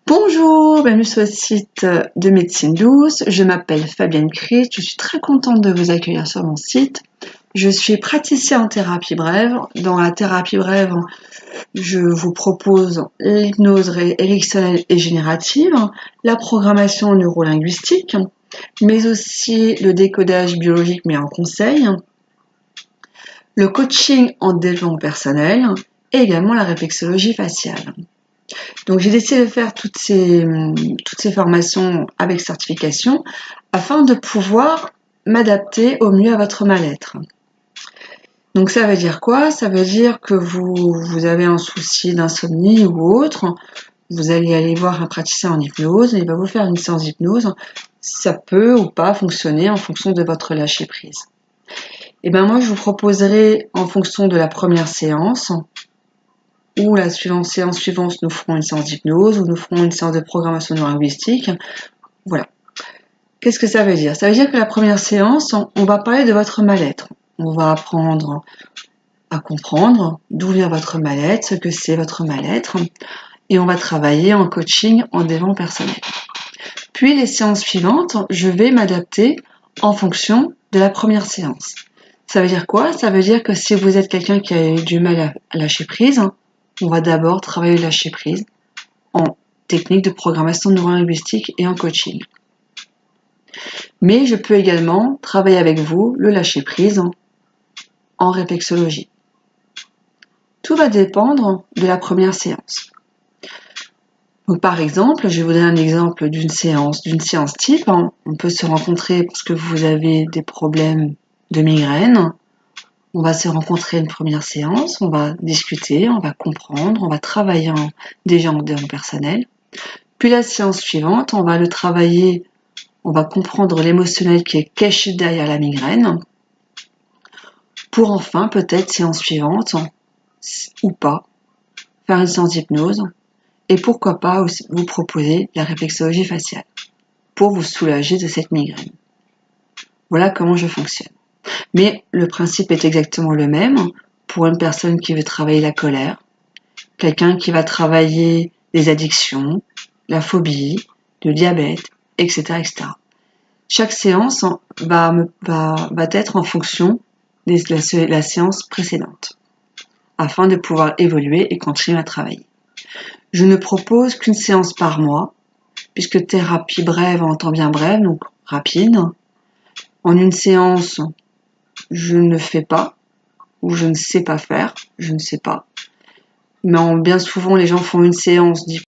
Bonjour, bienvenue sur le site de Médecine Douce. Je m'appelle Fabienne Christ, je suis très contente de vous accueillir sur mon site. Je suis praticienne en thérapie brève. Dans la thérapie brève, je vous propose l'hypnose érectionnelle et générative, la programmation neurolinguistique, mais aussi le décodage biologique mais en conseil, le coaching en développement personnel et également la réflexologie faciale. Donc j'ai décidé de faire toutes ces formations avec certification afin de pouvoir m'adapter au mieux à votre mal-être. Donc ça veut dire quoi? Ça veut dire que vous avez un souci d'insomnie ou autre, vous allez aller voir un praticien en hypnose, et il va vous faire une séance d'hypnose. Ça peut ou pas fonctionner en fonction de votre lâcher-prise. Et ben moi je vous proposerai en fonction de la première séance, ou la séance suivante, nous ferons une séance d'hypnose, ou nous ferons une séance de programmation neurolinguistique. Voilà. Qu'est-ce que ça veut dire? Ça veut dire que la première séance, on va parler de votre mal-être. On va apprendre à comprendre d'où vient votre mal-être, ce que c'est votre mal-être, et on va travailler en coaching en développement personnel. Puis les séances suivantes, je vais m'adapter en fonction de la première séance. Ça veut dire quoi? Ça veut dire que si vous êtes quelqu'un qui a eu du mal à lâcher prise, on va d'abord travailler le lâcher prise en technique de programmation neurolinguistique et en coaching. Mais je peux également travailler avec vous le lâcher prise en réflexologie. Tout va dépendre de la première séance. Donc, par exemple, je vais vous donner un exemple d'une séance type. On peut se rencontrer parce que vous avez des problèmes de migraine. On va se rencontrer une première séance, on va discuter, on va comprendre, on va travailler déjà en développement personnel. Puis la séance suivante, on va le travailler, on va comprendre l'émotionnel qui est caché derrière la migraine. Pour enfin, peut-être, séance suivante, ou pas, faire une séance d'hypnose. Et pourquoi pas aussi vous proposer la réflexologie faciale pour vous soulager de cette migraine. Voilà comment je fonctionne. Mais le principe est exactement le même pour une personne qui veut travailler la colère, quelqu'un qui va travailler les addictions, la phobie, le diabète, etc. etc. Chaque séance va être en fonction de la séance précédente, afin de pouvoir évoluer et continuer à travailler. Je ne propose qu'une séance par mois, puisque thérapie brève entend bien brève, donc rapide. En une séance, je ne fais pas, ou je ne sais pas faire, je ne sais pas. Mais bien souvent, les gens font une séance